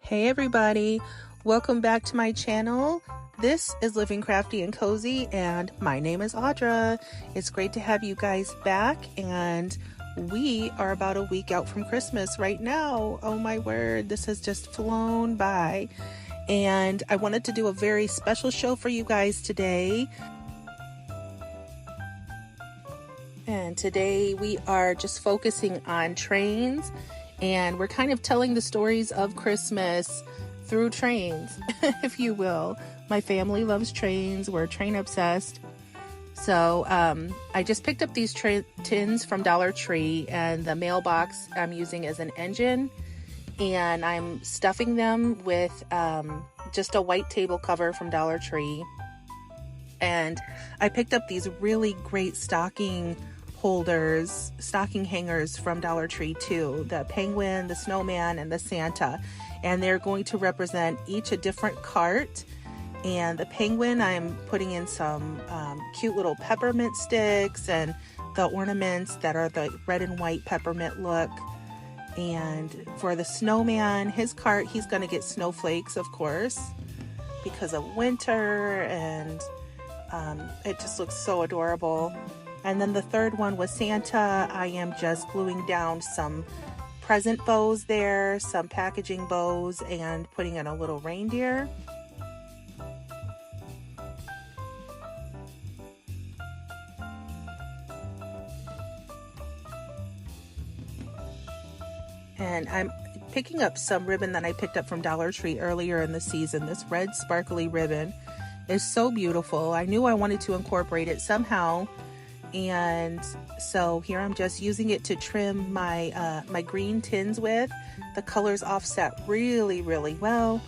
Hey everybody, welcome back to my channel. This is Living Crafty and Cozy and my name is Audra. It's great to have you guys back, and we are about a week out from Christmas right now. Oh my word, this has just flown by, and I wanted to do a very special show for you guys today. And today we are just focusing on trains, and we're kind of telling the stories of Christmas through trains, if you will. My family loves trains. We're train obsessed. So I just picked up these tins from Dollar Tree, and the mailbox I'm using as an engine, and I'm stuffing them with just a white table cover from Dollar Tree. And I picked up these really great stocking hangers from Dollar Tree too. The penguin, the snowman, and the Santa. And they're going to represent each a different cart. And the penguin, I'm putting in some cute little peppermint sticks and the ornaments that are the red and white peppermint look. And for the snowman, his cart, he's going to get snowflakes, of course, because of winter, and it just looks so adorable. And then the third one was Santa. I am just gluing down some present bows there, some packaging bows, and putting in a little reindeer. And I'm picking up some ribbon that I picked up from Dollar Tree earlier in the season. This red sparkly ribbon is so beautiful. I knew I wanted to incorporate it somehow. And so here I'm just using it to trim my my green tins with. The colors offset really, really well.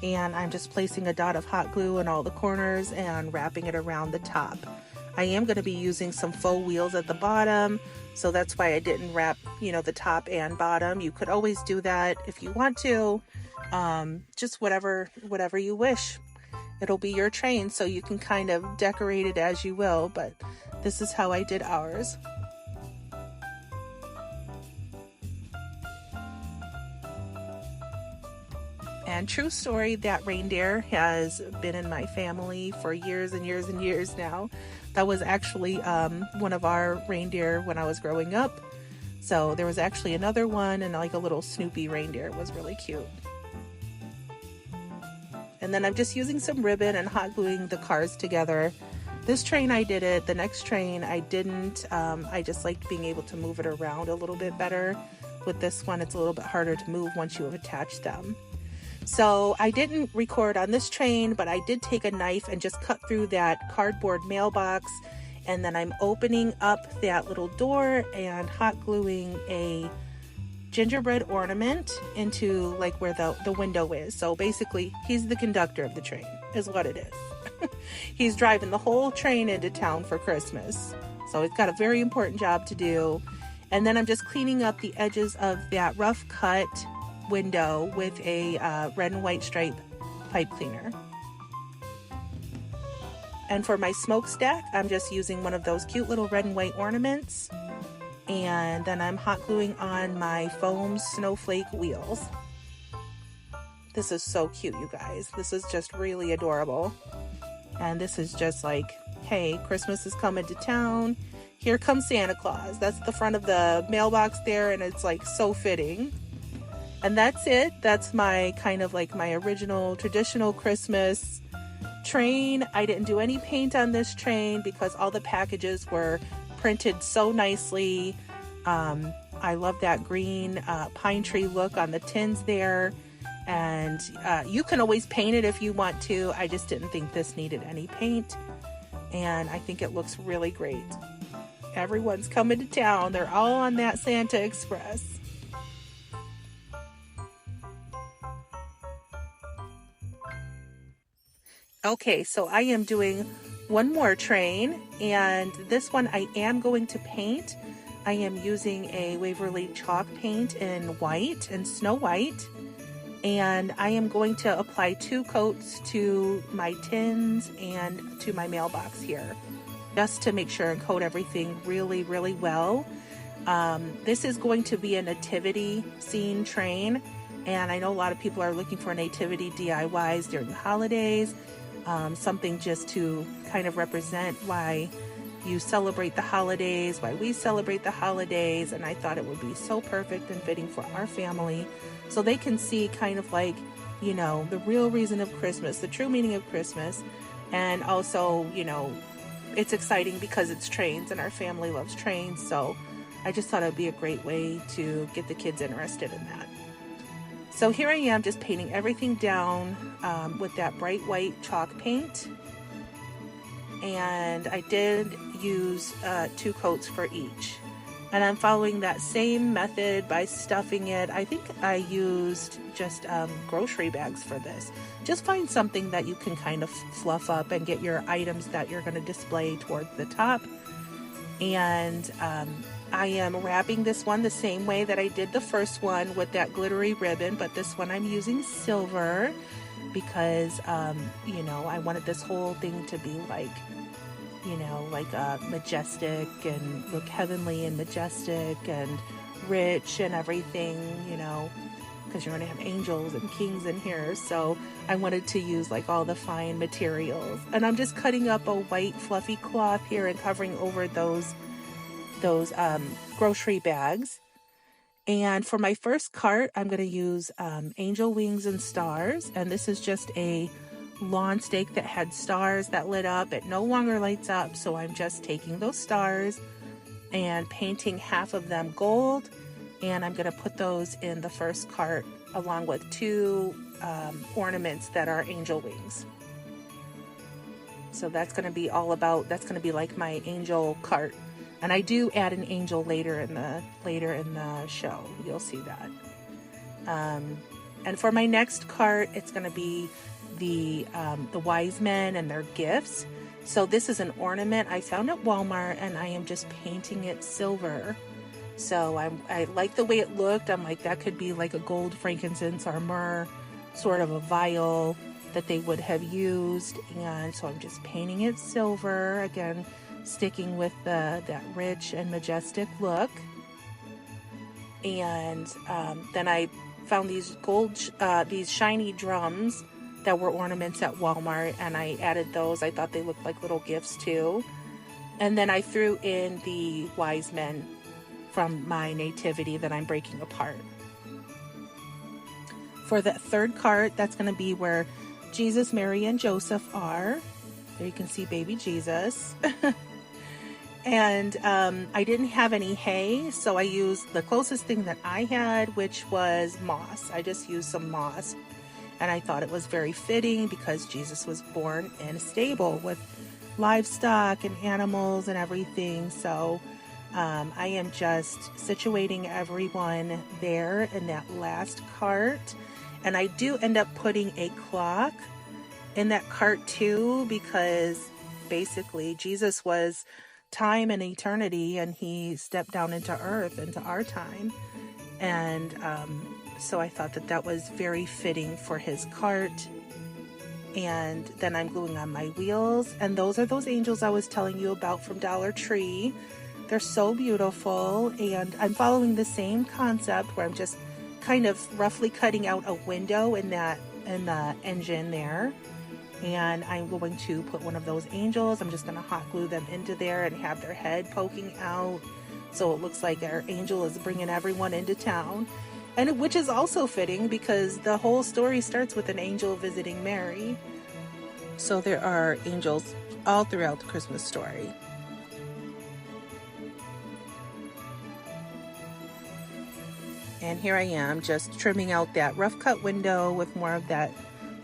And I'm just placing a dot of hot glue in all the corners and wrapping it around the top. I am going to be using some faux wheels at the bottom, so that's why I didn't wrap, the top and bottom. You could always do that if you want to. Just whatever you wish. It'll be your train, so you can kind of decorate it as you will, but this is how I did ours. And true story, that reindeer has been in my family for years and years and years now. That was actually one of our reindeer when I was growing up. So there was actually another one, and like a little Snoopy reindeer. It was really cute. And then I'm just using some ribbon and hot gluing the cars together. This train I did it. The next train I didn't. I just liked being able to move it around a little bit better. With this one, it's a little bit harder to move once you have attached them. So I didn't record on this train, but I did take a knife and just cut through that cardboard mailbox. And then I'm opening up that little door and hot gluing a gingerbread ornament into like where the window is. So basically, he's the conductor of the train, is what it is. He's driving the whole train into town for Christmas. So he's got a very important job to do. And then I'm just cleaning up the edges of that rough cut window with a red and white stripe pipe cleaner. And for my smokestack, I'm just using one of those cute little red and white ornaments. And then I'm hot gluing on my foam snowflake wheels. This is so cute, you guys. This is just really adorable. And this is just like, hey, Christmas is coming to town. Here comes Santa Claus. That's the front of the mailbox there, and it's like so fitting. And that's it. That's my kind of like my original traditional Christmas train. I didn't do any paint on this train because all the packages were printed so nicely. I love that green pine tree look on the tins there. And you can always paint it if you want to. I just didn't think this needed any paint. And I think it looks really great. Everyone's coming to town. They're all on that Santa Express. Okay, so I am doing one more train, and this one I am going to paint. I am using a Waverly chalk paint in white and Snow White, and I am going to apply 2 coats to my tins and to my mailbox here, just to make sure and coat everything really, really well. This is going to be a nativity scene train, And I know a lot of people are looking for nativity DIYs during the holidays, something just to kind of represent why you celebrate the holidays, why we celebrate the holidays. And I thought it would be so perfect and fitting for our family, so they can see kind of like, you know, the real reason of Christmas, the true meaning of Christmas. And also, you know, it's exciting because it's trains and our family loves trains. So I just thought it would be a great way to get the kids interested in that. So here I am just painting everything down with that bright white chalk paint. And I did use 2 coats for each. And I'm following that same method by stuffing it. I think I used just grocery bags for this. Just find something that you can kind of fluff up and get your items that you're going to display towards the top. And I am wrapping this one the same way that I did the first one with that glittery ribbon, but this one I'm using silver because, you know, I wanted this whole thing to be like, you know, like majestic and look heavenly and majestic and rich and everything, you know, because you're going to have angels and kings in here. So I wanted to use like all the fine materials. And I'm just cutting up a white fluffy cloth here and covering over those grocery bags. And for my first cart, I'm going to use angel wings and stars. And this is just a lawn stake that had stars that lit up. It no longer lights up, so I'm just taking those stars and painting half of them gold, and I'm going to put those in the first cart along with 2 ornaments that are angel wings. So that's going to be that's going to be like my angel cart. And I do add an angel later in the show. You'll see that. And for my next cart, it's going to be the wise men and their gifts. So this is an ornament I found at Walmart, and I am just painting it silver. So I like the way it looked. I'm like, that could be like a gold, frankincense, or myrrh sort of a vial that they would have used. And so I'm just painting it silver, again, sticking with that rich and majestic look. And then I found these these shiny drums that were ornaments at Walmart, and I added those. I thought they looked like little gifts too. And then I threw in the wise men from my nativity that I'm breaking apart. For the third cart, that's going to be where Jesus, Mary, and Joseph are. There you can see baby Jesus. And I didn't have any hay, so I used the closest thing that I had, which was moss. I just used some moss. And I thought it was very fitting because Jesus was born in a stable with livestock and animals and everything. So I am just situating everyone there in that last cart. And I do end up putting a clock in that cart too, because basically Jesus was time and eternity, and he stepped down into earth, into our time. And so I thought that was very fitting for his cart. And then I'm gluing on my wheels, and those are those angels I was telling you about from Dollar Tree. They're so beautiful, and I'm following the same concept where I'm just kind of roughly cutting out a window in the engine there. And I'm going to put one of those angels. I'm just going to hot glue them into there and have their head poking out, so it looks like our angel is bringing everyone into town. And which is also fitting because the whole story starts with an angel visiting Mary. So there are angels all throughout the Christmas story. And here I am just trimming out that rough cut window with more of that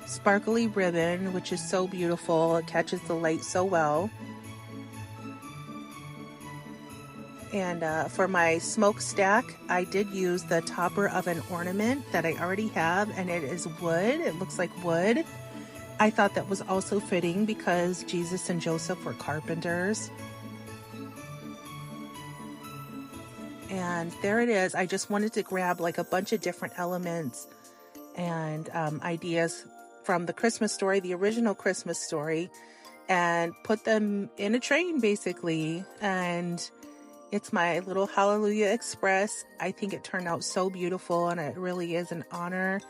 sparkly ribbon, which is so beautiful. It catches the light so well. And for my smokestack, I did use the topper of an ornament that I already have, and it is wood. It looks like wood. I thought that was also fitting because Jesus and Joseph were carpenters. And there it is. I just wanted to grab like a bunch of different elements and ideas from the Christmas story, the original Christmas story, and put them in a train basically. And It's my little Hallelujah Express. I think it turned out so beautiful, and it really is an honor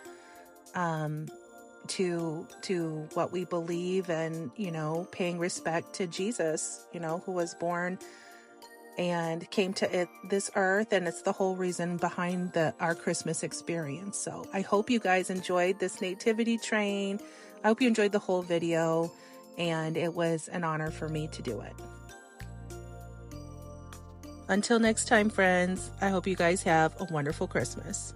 to what we believe, and, you know, paying respect to Jesus, you know, who was born and came to this earth, and it's the whole reason behind our Christmas experience. So I hope you guys enjoyed this nativity train. I hope you enjoyed the whole video, and it was an honor for me to do it. Until next time, friends, I hope you guys have a wonderful Christmas.